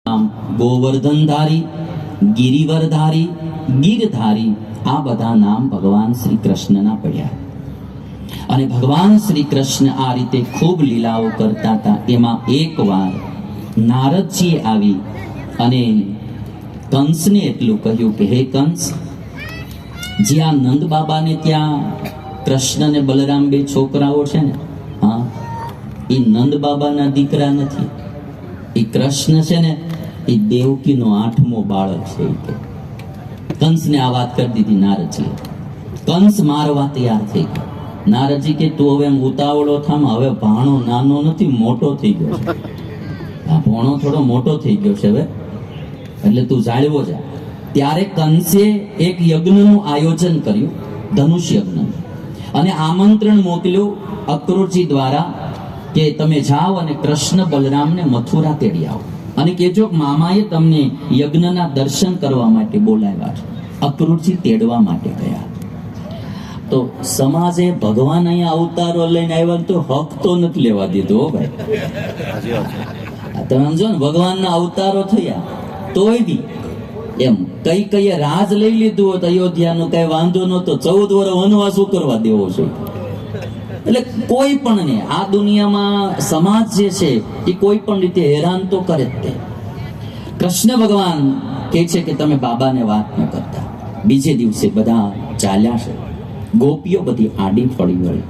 આમ ગોવર્ધનધારી, ગિરિવરધારી, ગીરધારી આ બધા નામ ભગવાન શ્રી કૃષ્ણના પડ્યા. અને ભગવાન શ્રી કૃષ્ણ આ રીતે ખૂબ લીલાઓ કરતા હતા. એમાં એકવાર નારદજી આવી અને કંસને એટલું કહ્યું કે હે કંસ, જ્યાં નંદ બાબાને ત્યાં કૃષ્ણ ને બલરામ બે છોકરાઓ છે ને, હા, એ નંદ બાબાના દીકરા નથી. એ કૃષ્ણ છે ને એ દેવકીનો 8મો બાળક છે. કંસને આ વાત કરી દીધી નારદજી. કંસ મારવા તૈયાર થઈ ગયો. નારદજી કે તું હવે ઉતાવળો થામ, હવે ભાણો નાનો નથી, મોટો થઈ ગયો છે. આ ભાણો થોડો મોટો થઈ ગયો છે હવે, એટલે તું જાળવો જા. ત્યારે કંસે એક યજ્ઞનું આયોજન કર્યું, ધનુષ યજ્ઞ, અને આમંત્રણ મોકલ્યું અક્રૂરજી દ્વારા કે તમે જાઓ અને કૃષ્ણ બલરામને મથુરા તેડી આવો અને કેજો મામાએ તમને યજ્ઞના દર્શન કરવા માટે બોલાવ્યા છે. અક્રૂરજી તેડવા માટે ગયા. તો સમાજે ભગવાન અહીંયા અવતારો લઈને આવ્યા તો હક તો નથી લેવા દીધો ભાઈ. તમે સમજો ને, ભગવાનના અવતારો થયા તોય બી એમ કઈ રાજ લઈ લીધું હોત અયોધ્યાનું, કઈ વાંધો નતો. 14 વર્ષ વનવાસ કરવા દેવો છે. એટલે કોઈ પણ ને આ દુનિયામાં સમાજ જે છે એ કોઈ પણ રીતે હેરાન તો કરે જ તે. કૃષ્ણ ભગવાન કહે છે કે તમે બાબાને વાત ન કરતા. બીજે દિવસે બધા ચાલ્યા છે. ગોપીઓ બધી આડી ફળી વળી.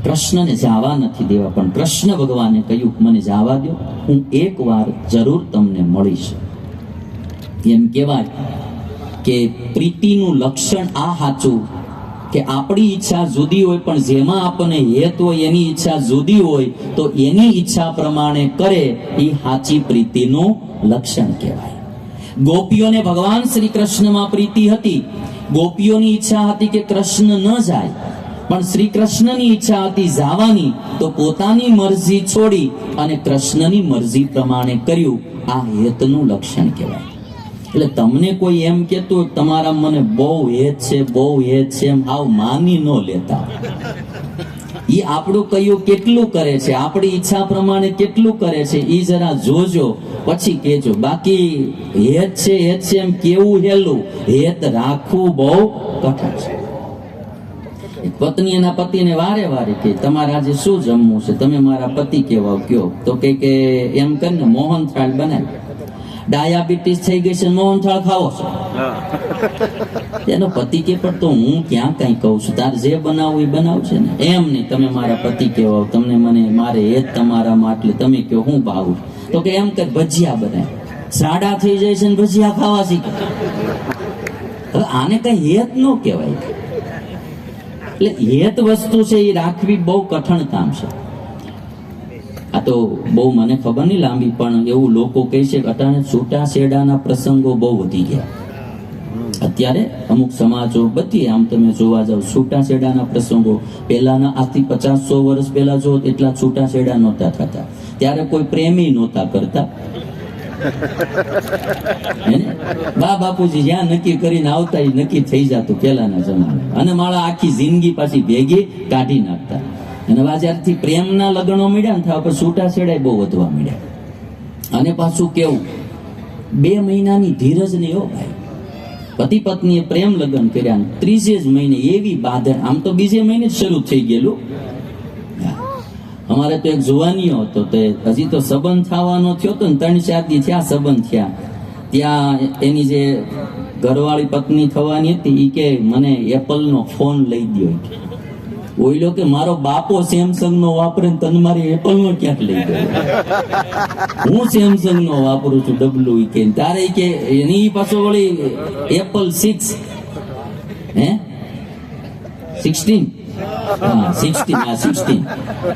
કૃષ્ણને જવા નથી દેવા, પણ કૃષ્ણ ભગવાને કહ્યું મને જવા દો, હું એક વાર જરૂર તમને મળીશ. એમ કહેવાય કે પ્રીતિનું લક્ષણ આ સાચું કે આપણી ઈચ્છા જુદી હોય, પણ જેમાં આપણને હેત હોય એની ઈચ્છા જુદી હોય તો એની ઈચ્છા પ્રમાણે કરે એ સાચી પ્રીતિનું લક્ષણ કહેવાય. ગોપીઓને ભગવાન શ્રી કૃષ્ણમાં પ્રીતિ હતી. ગોપીઓની ઈચ્છા હતી કે કૃષ્ણ ન જાય, પણ શ્રી કૃષ્ણની ઈચ્છા હતી જવાની, તો પોતાની મરજી છોડી અને કૃષ્ણની મરજી પ્રમાણે કર્યું. આ હેતનું લક્ષણ કહેવાય. એટલે તમને કોઈ એમ કહેતું તમારા મને બહુ હેત છે, બહુ હેત છે, એમ આવ માની ન લેતા. એ આપણું કયું કેટલું કરે છે, આપણી ઈચ્છા પ્રમાણે કેટલું કરે છે એ જરા જોજો, પછી કેજો. બાકી હેત છે એમ કેવું હેલું, હેત રાખવું બહુ કઠણ છે. પત્ની એના પતિને વારે વારે કે તમારે આજે શું જમવું છે, તમે મારા પતિ કેવા કયો. તો કે એમ કરીને મોહન થાળ બનાવી. ડાયાબિટીસ થઈ ગઈ છે, મોહનથાળ ખાવો છો. એનો પતિ કે પણ તો હું ક્યાં કઈ કહું છું, તારે જે બનાવવું એ બનાવ છે ને. એમ નહીં, તમે મારા પતિ કહેવાઓ, તમને મને મારે એ જ તમારામાં, એટલે તમે કહો હું ભાવું. તો કે એમ કે ભજીયા બનાય. સાડા થઈ જાય છે ને ભજીયા ખાવા શીખે. હવે આને કઈ હેત ન કહેવાય. એટલે હેત વસ્તુ છે એ રાખવી બહુ કઠણ કામ છે. આ તો બહુ મને ખબર નહીં લાંબી, પણ એવું લોકો કહે છે કે અટાણે છૂટાછેડાના પ્રસંગો બહુ વધી ગયા. અત્યારે અમુક સમાજો બધી આમ તમે જોવા જાવ, છૂટાછેડાના પ્રસંગો પહેલાના આજથી 50-100 વર્ષ પહેલા જો એટલા છૂટાછેડા નહોતા થતા. ત્યારે કોઈ પ્રેમી નહોતા કરતા. બા બાપુજી જ્યાં નક્કી કરીને આવતા એ નક્કી થઈ જતું પહેલાના જમાના. અને મારા આખી જિંદગી પાછી ભેગી કાઢી નાખતા. અને જ્યારથી પ્રેમના લગ્નો મળ્યા ને થવા, છૂટાછેડા બહુ વધવા મળ્યા. અને પાછું કેવું, 2 મહિનાની ધીરજ નહીં હો ભાઈ. પતિ પત્નીએ પ્રેમ લગ્ન કર્યા, 30 જ મહિને એવી બાધર, આમ તો બીજે મહિને જ શરૂ થઈ ગયેલું. અમારે તો એક જુવાનીઓ હતો, તે હજી તો સંબંધ થવાનો થયો તો ને 3-4 દી થયા સંબંધ થયા. ત્યાં એની જે ઘરવાળી પત્ની થવાની હતી એ કે મને એપલનો ફોન લઈ દો. ઓઈલો કે મારો બાપો સેમસંગ નો વાપરે, તને મારી એપલ નો ક્યાંક લઈ ગયો. હું સેમસંગ નો વાપરું છું ડબલું. કે તારે કે એની પાછો વળી એપલ 6 હે 16 હા 16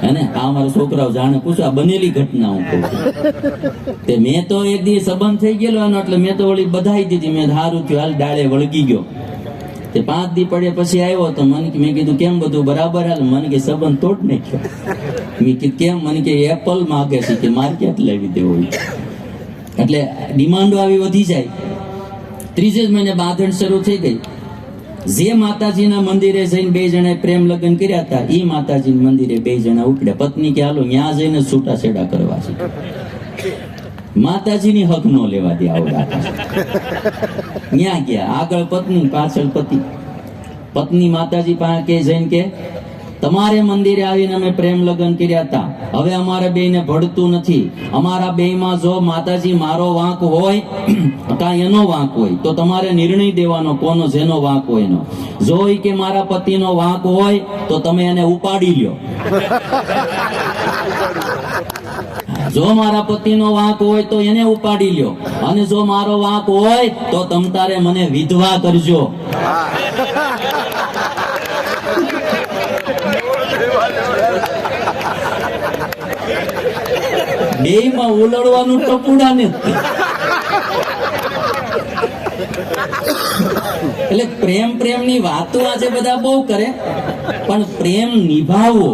અને આ મારા છોકરાઓ જાણે પૂછો, આ બનેલી ઘટના હું કહું છું. તે મેં તો એક દિવસ સંબંધ થઈ ગયેલો એનો, એટલે મેં તો વળી બધાઈ દીધી. મેં સારું થયું, હાલ ડાળે વળગી ગયો. તે 5 દી પડે પછી આવ્યો તો મેં કીધું કેમ બધું બરાબર હાલ? મને કે સંબંધ તોડ નાખ્યો. મેં કીધું કેમ? મને કે એપલ માગે છે કે માર્કેટ લાવી દેવો. એટલે ડિમાન્ડો આવી વધી જાય. 30 જ મહિને બાંધણ શરૂ થઈ ગઈ. જે માતાજીના મંદિરે જઈને 2 જણાએ પ્રેમ લગ્ન કર્યા હતા, એ માતાજીના મંદિરે 2 જણા ઉપડ્યા. પત્ની કે હાલો ત્યાં જઈને છૂટાછેડા કરવા છે. માતાજીની હક નો લેવા દે આવડા ન્યા ગયા, આગળ પત્ની પાછળ પતિ. પત્ની માતાજી પાસે કે જઈને કે તમારે મંદિરે આવીને અમે પ્રેમ લગ્ન કર્યા હતા, હવે અમારે બેયને ભળતું નથી. અમારા બેયમાં જો માતાજી મારો વાંક હોય કાં એનો વાંક હોય તો તમારે નિર્ણય દેવાનો કોનો જેનો વાંક હોય એનો. જો ઈ કે મારા પતિનો વાંક હોય તો તમે એને ઉપાડી લ્યો. જો મારા પતિનો વાંક હોય તો એને ઉપાડી લ્યો, અને જો મારો વાંક હોય તો તમ તારે મને વિધવા કરજો. બેયમાં ઉલડવાનું ટપુડા ને. એટલે પ્રેમની વાતો આજે બધા બહુ કરે, પણ પ્રેમ નિભાવવો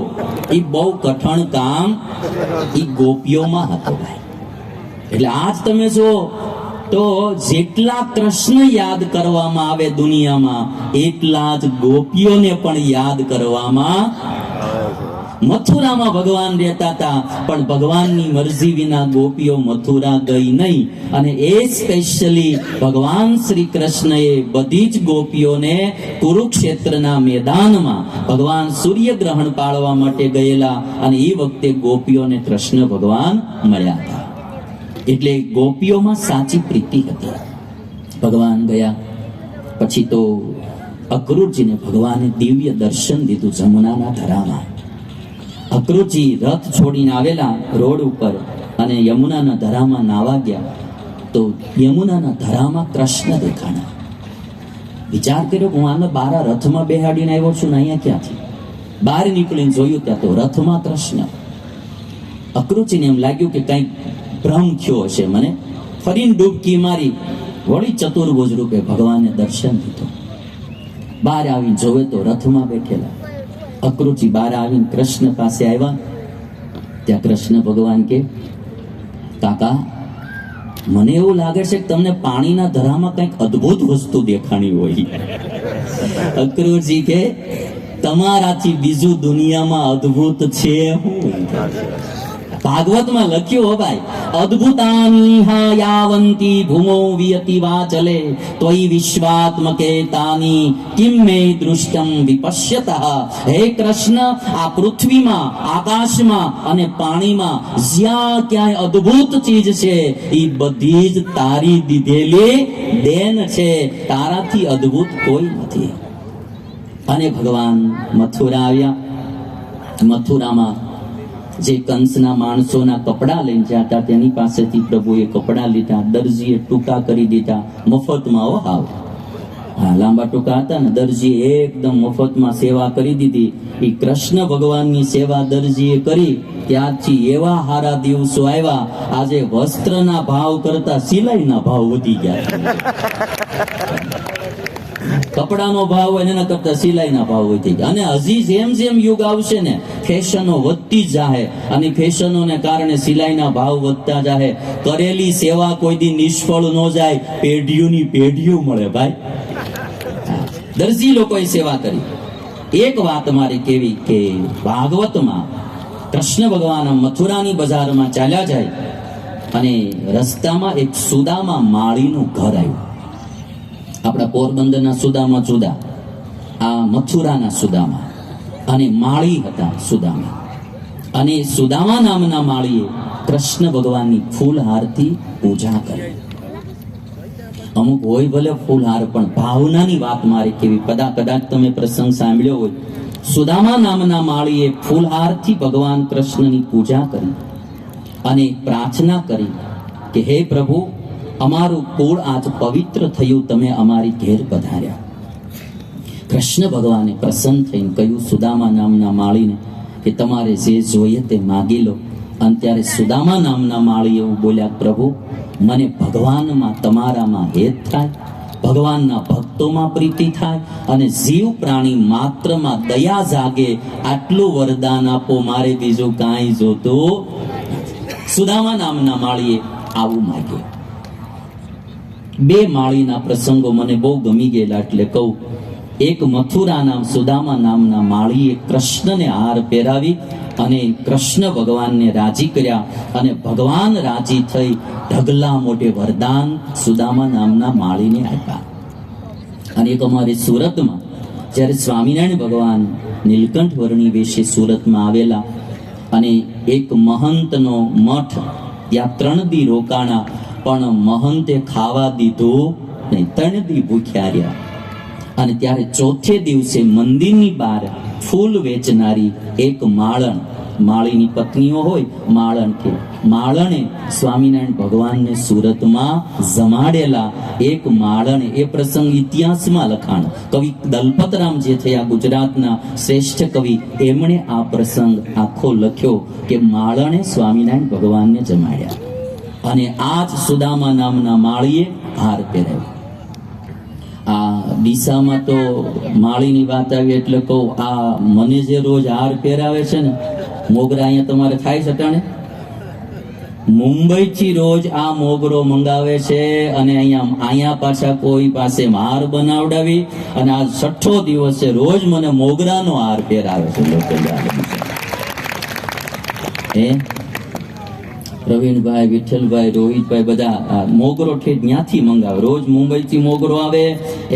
એ બહુ કઠણ કામ એ ગોપીઓમાં હતો ભાઈ. એટલે આજ તમે જો તો જેટલા કૃષ્ણ યાદ કરવામાં આવે દુનિયામાં, એટલા જ ગોપીઓને પણ યાદ કરવામાં. મથુરામાં ભગવાન રહેતા હતા, પણ ભગવાનની મરજી વિના ગોપીઓ મથુરા ગઈ નહીં. અને એ સ્પેશિયલી ભગવાન શ્રી કૃષ્ણએ બધી જ ગોપીઓને કુરુક્ષેત્રના મેદાનમાં ભગવાન સૂર્યગ્રહણ પાળવા માટે ગયેલા, અને એ વખતે ગોપીઓને કૃષ્ણ ભગવાન મળ્યા હતા. એટલે ગોપીઓમાં સાચી પ્રીતિ હતી. ભગવાન ગયા પછી તો અક્રૂરજીને ભગવાને દિવ્ય દર્શન દીધું જમુનાના ધરામાં. અક્રૂરજી રથ છોડીને આવેલા રોડ ઉપર અને યમુનાના ધરામાં નાવા ગયા, તો યમુનાના ધરામાં કૃષ્ણ દેખાણા. વિચાર કર્યો હું આને બારા રથમાં બેહાડીને આવ્યો છું ને અહીંયા ક્યાંથી? બહાર નીકળીને જોયું ત્યાં તો રથમાં કૃષ્ણ. અક્રૂરજીને એમ લાગ્યું કે કંઈક ભ્રમ થયો હશે મને. ફરીને ડૂબકી મારી વળી ચતુર્ભુજ રૂપે ભગવાનને દર્શન દીધું. બહાર આવીને જોવે તો રથમાં બેઠેલા. અક્રૂરજી બહાર આવીને કૃષ્ણ પાસે આવ્યા. ત્યાં કૃષ્ણ ભગવાન કે કાકા, મને એવું લાગે છે કે તમને પાણીના ધરામાં કંઈક અદ્ભુત વસ્તુ દેખાણી હોય. અક્રૂરજી કે તમારાથી બીજું દુનિયામાં અદ્ભુત છે હું. ભાગવતમાં લખ્યું હો ભાઈ, અદ્ભુતાની યાવંતી ભૂમો વિયતિ વાચલે ત્વયિ વિશ્વાત્મકે તાની કિમ મે દૃષ્ટમ વિપશ્યતઃ. હે કૃષ્ણ, આ પૃથ્વીમાં, આકાશમાં અને પાણીમાં જ્યાં ક્યાંય અદ્ભુત ચીજ છે એ બધી જ તારી દીધેલી દેન છે, તારાથી અદ્ભુત કોઈ નથી. અને ભગવાન મથુરા આવ્યા. મથુરામાં જે કંસના માણસોના કપડા લઈને જતા તેની પાસેથી પ્રભુએ કપડા લીધા. દરજીએ ટૂંકા કરી દીધા મફતમાં. ઓ હાવ હા, લાંબા ટૂંકા હતા ને, દરજીએ એકદમ મફતમાં સેવા કરી દીધી. એ કૃષ્ણ ભગવાનની સેવા દરજીએ કરી, ત્યારથી એવા હારા દિવસો આવ્યા. આજે વસ્ત્રના ભાવ કરતા સિલાઈના ભાવ વધી ગયા. કપડાનો ભાવ હોય એના કરતા સિલાઈના ભાવ વધી ગયા. અને હજી જેમ જેમ યુગ આવશે ને, ફેશનો વધતી જાહે, અને ફેશનોને કારણે સિલાઈના ભાવ વધતા જાહે. કરેલી સેવા કોઈ દી નિષ્ફળ ન જાય, પેઢીઓની પેઢીઓ મળે ભાઈ. દરજી લોકોએ સેવા કરી. એક વાત મારે કેવી કે ભાગવતમાં કૃષ્ણ ભગવાન મથુરાની બજારમાં ચાલ્યા જાય અને રસ્તામાં એક સુદામા માળીનું ઘર આવ્યું. આપણા પોરબંદરના સુદામા જુદા, આ મથુરાના સુદામા. અને માળી હતા સુદામા. અને સુદામા નામના માળીએ કૃષ્ણ ભગવાનની ફૂલહારથી પૂજા કરી. અમુક હોય ભલે ફૂલહાર, પણ ભાવનાની વાત મારે કેવી. કદાચ તમે પ્રસંગ સાંભળ્યો હોય. સુદામા નામના માળીએ ફૂલહારથી ભગવાન કૃષ્ણની પૂજા કરી અને પ્રાર્થના કરી કે હે પ્રભુ, અમારું કુળ આજ પવિત્ર થયું, તમે અમારી ઘેર પધાર્યા. કૃષ્ણ ભગવાને પ્રસન્ન થઈને કહ્યું સુદામા નામના માળીને કે તમારે જે જોઈએ તે માગી લો. અને ત્યારે સુદામા નામના માળી એવું બોલ્યા, પ્રભુ, મને ભગવાનમાં તમારામાં હેત થાય, ભગવાનના ભક્તોમાં પ્રીતિ થાય, અને જીવ પ્રાણી માત્રમાં દયા જાગે, આટલું વરદાન આપો, મારે બીજું કાંઈ જોતું. સુદામા નામના માળીએ આવું માગ્યું. બે માળીના પ્રસંગો મને બહુ ગમી ગયેલા એટલે કહું. એક મથુરા નામ સુદામા નામના માળીએ કૃષ્ણને હાર પહેરાવી અને કૃષ્ણ ભગવાનને રાજી કર્યા અને ભગવાન રાજી થઈ ઢગલા મોટે વરદાન સુદામા નામના માળીને આપ્યા. અને એક અમારે સુરતમાં જ્યારે સ્વામિનારાયણ ભગવાન નીલકંઠ વર્ણી વેશે સુરતમાં આવેલા અને એક મહંતનો મઠ ત્યાં 3 દી રોકાણા, પણ મહંતે ખાવા દીધું નહીં, 3 દી ભૂખ્યા રહ્યા. અને ત્યારે ચોથે દિવસે મંદિરની બહાર ફૂલ વેચનારી એક માળીની પત્નીઓ હોય માળણ કે માળણે સ્વામિનારાયણ ભગવાનને સુરતમાં જમાડેલા. એક માળણે, એ પ્રસંગ ઇતિહાસમાં લખાણ, કવિ દલપતરામ જે થયા ગુજરાતના શ્રેષ્ઠ કવિ, એમણે આ પ્રસંગ આખો લખ્યો કે માળણે સ્વામિનારાયણ ભગવાનને જમાડ્યા. અને આ જ સુદામા નામના માળીએ હાર પહેરાવ્યો. આ ડીસામાં તો માળીની વાત આવી એટલે કહું, આ મને જે રોજ હાર પહેરાવે છે ને મોગરા, અહીંયા તમારે થાય છે ટાણે, મુંબઈ થી રોજ આ મોગરો મંગાવે છે અને અહીંયા પાછા કોઈ પાસે હાર બનાવડાવી અને આ 6ઠ્ઠો દિવસ છે, રોજ મને મોગરાનો હાર પહેરાવે છે લોકો. પ્રવીણભાઈ, વિઠ્ઠલભાઈ, રોહિતભાઈ બધા મોગરો ઠેઠ ત્યાંથી મંગાવે. રોજ મુંબઈ થી મોગરો આવે,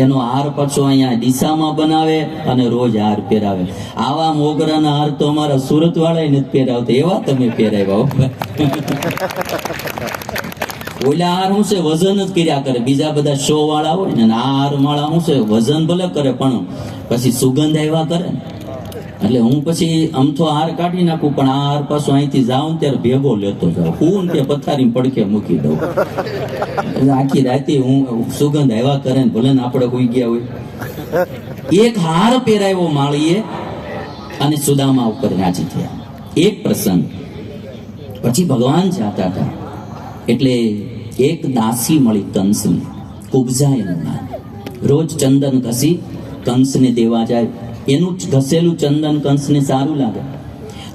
એનો હાર પાછો અહીંયા ડીસામાં બનાવે અને રોજ હાર પહેરાવે. આવા મોગરાના હાર તો અમારા સુરત વાળા નથી પહેરાવતા, એવા તમે પહેરાવ્યા. ઓલા હાર શું છે, વજન જ કર્યા કરે. બીજા બધા શો વાળા હોય ને, આ હાર માળા શું છે, વજન ભલે કરે પણ પછી સુગંધ આવ્યા કરે ને. એટલે હું પછી આમ તો હાર કાઢી નાખું, પણ આ હાર પાછો અહીંથી જાઉં ત્યારે ભેગો લેતો જાઉં. હું કે પથારી પડખે મૂકી દઉં. આખી રાતે હું સુગંધ આવ્યા કરે ને, ભલે ને આપણે કોઈ ગયા હોય. એક હાર પહેરાવ્યો માળીએ અને સુદામા ઉપર રાજી થયા. એક પ્રસંગ પછી ભગવાન જાતા હતા એટલે એક દાસી મળી કંસની, કુબજા એનું નામ. રોજ ચંદન ઘસી કંસને દેવા જાય. એનું ઘસેલું ચંદન કંસને સારું લાગે.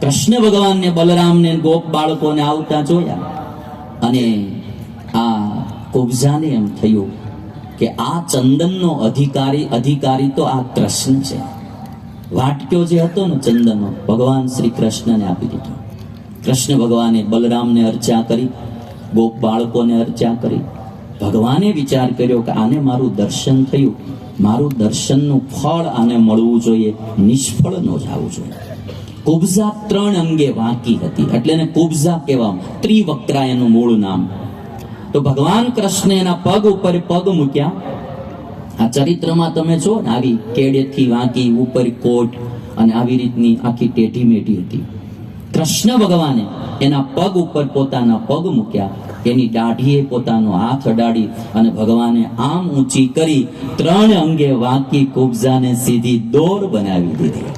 કૃષ્ણ ભગવાનને, બલરામને, ગોપ બાળકોને આવતા જોયા અને આ કુબજાને એમ થયું કે આ ચંદનનો અધિકારી તો આ કૃષ્ણ છે. વાટક્યો જે હતો ને ચંદનનો, ભગવાન શ્રી કૃષ્ણને આપી દીધો. કૃષ્ણ ભગવાને બલરામને અર્ચા કરી, ગોપ બાળકોને અર્ચા કરી. ભગવાને વિચાર કર્યો કે આને મારું દર્શન થયું, મારું દર્શનનું ફળ આને મળવું જોઈએ, નિષ્ફળ ન જવું જોઈએ. કુબજા 3 અંગે વાંકી હતી એટલે એને કુબજા કહેવામાં, ત્રિવક્રા એનું મૂળ નામ. તો ભગવાન કૃષ્ણ એના પગ ઉપર પગ મૂક્યા. આ ચરિત્રમાં તમે જો ને, આવી કેડેથી વાંકી, ઉપર કોટ અને આવી રીતની આખી ટેઢી મેઢી હતી. કૃષ્ણ ભગવાને એના પગ ઉપર પોતાના પગ મૂક્યા, એની દાઢીએ પોતાનો હાથ અડાડી અને ભગવાને આમ ઊંચી કરી 3 અંગે વાંકી કુબજાને સીધી દોર બનાવી દીધી.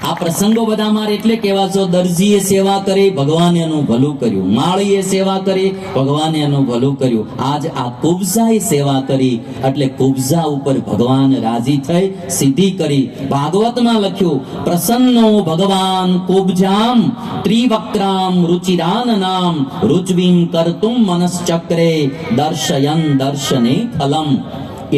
આ પ્રસંગો બધા મારે એટલે કહેવા છો, દરજીએ સેવા કરી, ભગવાને એનું ભલું કર્યું. માળીએ સેવા કરી, ભગવાને એનું ભલું કર્યું. આજ આ કુબજાએ સેવા કરી એટલે કુબજા ઉપર ભગવાન રાજી થઈ, સીધી કરી. ભાગવતમાં લખ્યું, પ્રસન્નો ભગવાન કુબજામ ત્રિવક્ત્રામ રુચિરાન નામ રુચવીમ કરતુમ મનશ્ચક્રે દર્શયન દર્શને ફલમ.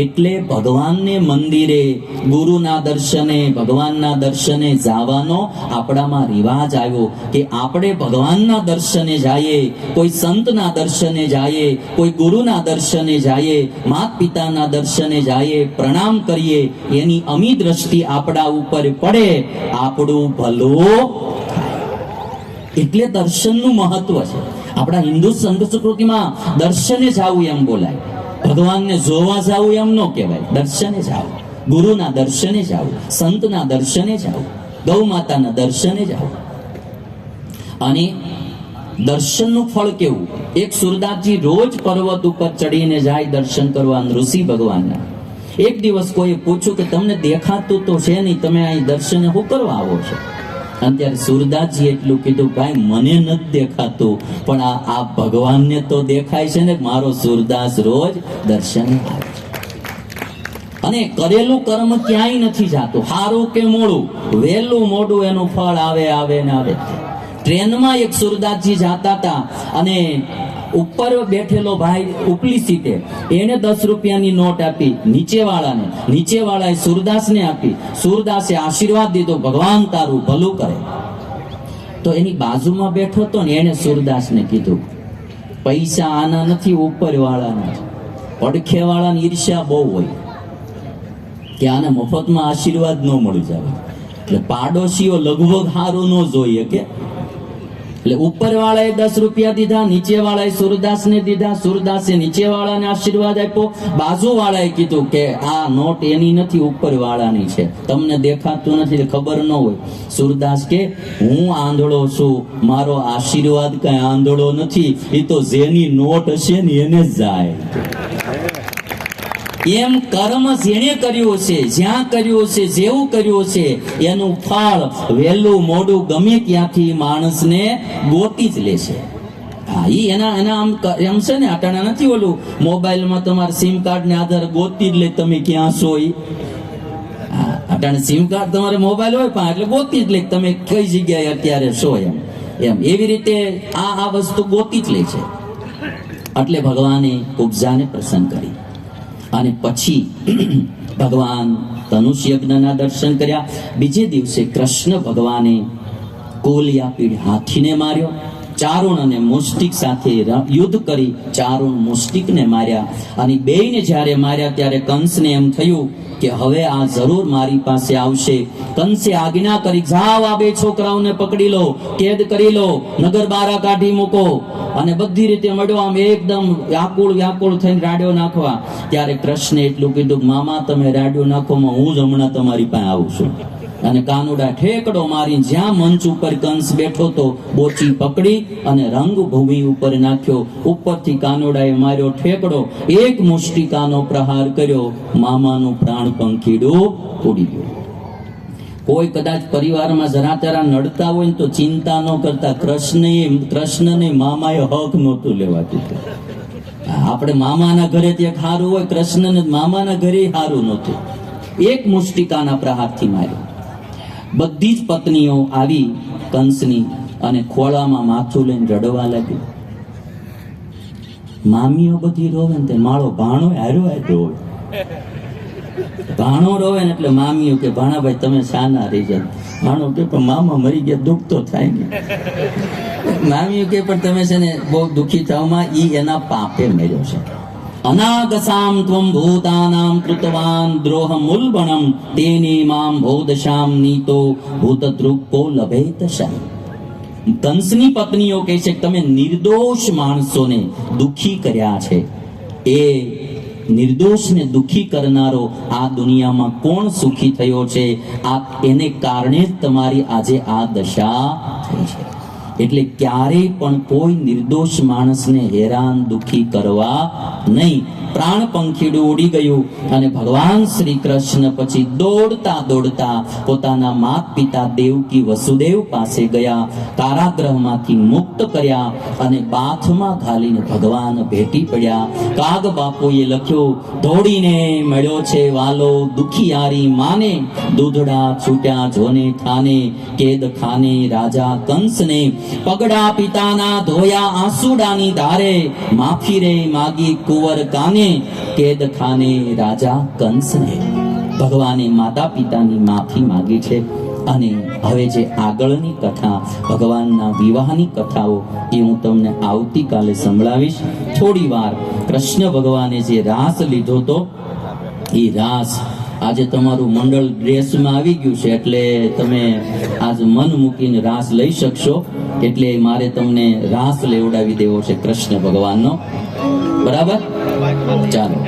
એટલે ભગવાનને મંદિરે, ગુરુના દર્શને, ભગવાનના દર્શને જવાનો આપણામાં રિવાજ આવ્યો કે આપણે ભગવાનના દર્શને જઈએ, કોઈ સંતના દર્શને જઈએ, કોઈ ગુરુના દર્શને જઈએ, માત પિતાના દર્શને જઈએ, પ્રણામ કરીએ, એની અમી દ્રષ્ટિ આપણા ઉપર પડે, આપણું ભલું. એટલે દર્શનનું મહત્વ છે. આપણા હિન્દુ સંસ્કૃતિમાં દર્શને જવું એમ બોલાય, ભગવાનને જોવા જાવું એમ ન કહેવાય. દર્શને જાવ, ગુરુના દર્શને જાવ, સંતના દર્શને જાવ, ગૌ માતાના દર્શને જાવ. અને દર્શનનું ફળ કેવું? એક સુરદાસજી રોજ પર્વત ઉપર ચડીને જાય દર્શન કરવા ઋષિ ભગવાનના. એક દિવસ કોઈ પૂછ્યું કે તમને દેખાતું તો છે નહીં, તમે અહીં દર્શને શું કરવા આવો છો? અને ત્યારે સુરદાસજી એટલું કીધું, ભાઈ મને નથી દેખાતું, પણ આ ભગવાનને તો દેખાય છે ને. મારો સુરદાસ રોજ દર્શને આવે છે. અને કરેલું કર્મ ક્યાંય નથી જાતું, સારું કે મોડું, વહેલું મોડું એનું ફળ આવે ને આવે. ટ્રેનમાં એક સુરદાસજી જાતા હતા અને ઉપર બેઠેલો ભાઈ ઉપલી સીટે એને 10 રૂપિયાની નોટ આપી નીચેવાળાને, નીચેવાળાએ સુરદાસને આપી, સુરદાસે આશીર્વાદ દીધો, ભગવાન તારું ભલું કરે. તો એની બાજુમાં બેઠો હતો ને એને સુરદાસને કીધું, પૈસા આના નથી, ઉપરવાળાના. પડખેવાળાની ઈર્ષ્યા બહુ હોય કે આને મફતમાં આશીર્વાદ ન મળી જાય, એટલે પાડોશીઓ લગભગ સારું ન જોઈએ કે. એટલે ઉપરવાળાએ 10 રૂપિયા દીધા, નીચેવાળાએ સુરદાસને દીધા, સુરદાસે નીચેવાળાને આશીર્વાદ આપ્યો. બાજુવાળાએ કીધું કે આ નોટ એની નથી, ઉપરવાળાની છે, તમને દેખાતું નથી, ખબર ન હોય. સુરદાસ કે હું આંધળો છું, મારો આશીર્વાદ કઈ આંધળો નથી, એ તો જેની નોટ હશે ને એને જ જાય. એમ કર્મ જેણે કર્યું છે, જ્યાં કર્યું છે, જેવું કર્યું છે, એનું ફળ વહેલું મોડું ગમે ત્યાંથી માણસને ગોતી જ લેશે. હા, ઈ એના આમ છે ને, અટાણા નથી ઓલું મોબાઈલમાં તમારા સિમ કાર્ડ ને આધાર ગોતી જ લે તમે ક્યાં છો. અટાણે સિમ કાર્ડ તમારે મોબાઈલ હોય પણ એટલે ગોતી જ લે તમે કઈ જગ્યાએ અત્યારે છો. એમ એવી રીતે આ વસ્તુ ગોતી જ લે છે. એટલે ભગવાને ઉપજાને પ્રસન્ન કરી અને પછી ભગવાન ધનુષ યજ્ઞના દર્શન કર્યા. બીજે દિવસે કૃષ્ણ ભગવાને કોલિયાપીડ હાથીને માર્યો. ચારુણ અને મુષ્ટિક સાથે યુદ્ધ કરી ચારુણ મુષ્ટિકને માર્યા. અને બેયને જ્યારે માર્યા ત્યારે કંસને એમ થયું કે હવે આ જરૂર મારી પાસે આવશે. કંસે આજ્ઞા કરી, જાઓ આ બે છોકરાઓને પકડી લો, કેદ કરી લો, નગર બારા કાઢી મૂકો. અને બધી રીતે મળ્યો આમ એકદમ વ્યાકુળ થઈને રાડ્યો નાખવા. ત્યારે કૃષ્ણે એટલું કીધું, મામા તમે રાડ્યો નાખોમાં હું જ હમણાં તમારી પાસે આવું છું. અને કાનુડા ઠેકડો મારી જ્યાં મંચ ઉપર કંસ બેઠો તો બોચી પકડી અને રંગભૂમિ ઉપર નાખ્યો. ઉપરથી કાનુડાએ માર્યો ઠેકડો, એક મુષ્ટિકાનો પ્રહાર કર્યો, મામાનું પ્રાણ પંખીડું ઉડી ગયું. કોઈ કદાચ પરિવારમાં જરા તરા નડતા હોય ને તો ચિંતા ન કરતા, કૃષ્ણને મામાએ હક નહોતું લેવા દીધું. આપણે મામાના ઘરે ત્યાં સારું હોય, કૃષ્ણને મામાના ઘરે સારું નહોતું. એક મુષ્ટિકાના પ્રહારથી માર્યો. બધી જ પત્નીઓ આવી કંસની અને ખોળામાં માથું લઈને રડવા લાગી. મામીઓ બધી રોવે ને માળો ભાણો હારો રોવે. ભાણો રોવે ને એટલે મામીઓ કે ભાણાભાઈ તમે શાના રહી જાય. ભાણો કે પણ મામા મરી ગયા, દુઃખ તો થાય ને. મામીઓ કે પણ તમે છે ને બહુ દુઃખી થવામાં, ઈ એના પાપે મર્યો છે. અનાગસામ ત્વમ ભૂતાનામ કૃતવાન દ્રોહમુલ્બણમ તેને મામ ભોદશામ નીતો ભૂતદ્રુકો લભેતશા. કંસની પત્નીઓ કહે છે તમે નિર્દોષ માણસોને દુખી કર્યા છે. એ નિર્દોષને દુખી કરનારો આ દુનિયામાં કોણ સુખી થયો છે? આ એને કારણે જ તમારી આજે આ દશા થઈ છે. એટલે ક્યારેય પણ કોઈ નિર્દોષ માણસને હેરાન દુખી કરવા નહીં. પ્રાણ પંખીડું ઉડી ગયું અને ભગવાન શ્રી કૃષ્ણ પછી દોડતા દોડતા પોતાના માત પિતા દેવકી વસુદેવ પાસે ગયા. કારાગૃહમાંથી મુક્ત કર્યા અને બાથમાં ઘાલીને ભગવાન ભેટી પડ્યા. કાગ બાપુએ લખ્યું, દોડીને મળ્યો છે વાલો દુખિયારી માને, દૂધડા છૂટ્યા જોને થાને, કેદ ખાને રાજા કંસને, પગડા પિતાના ધોયા આંસુડાની ધારે, માફી રે માગી કુંવર કાને, કેદ ખાને રાજા કંસને. ભગવાને માતા પિતાની માફી માગી છે. અને હવે જે આગળની કથા ભગવાનના વિવાહની કથાઓ એ હું તમને આવતીકાલે સંભળાવીશ. થોડી વાર કૃષ્ણ ભગવાને જે રાસ લીધો તો એ રાસ આજે તમારું મંડળ ડ્રેસમાં આવી ગયું છે, એટલે તમે આજ મન મૂકીને રાસ લઈ શકશો. એટલે મારે તમને રાસ લેવડાવી દેવો છે કૃષ્ણ ભગવાનનો. બરાબર? ચાલો.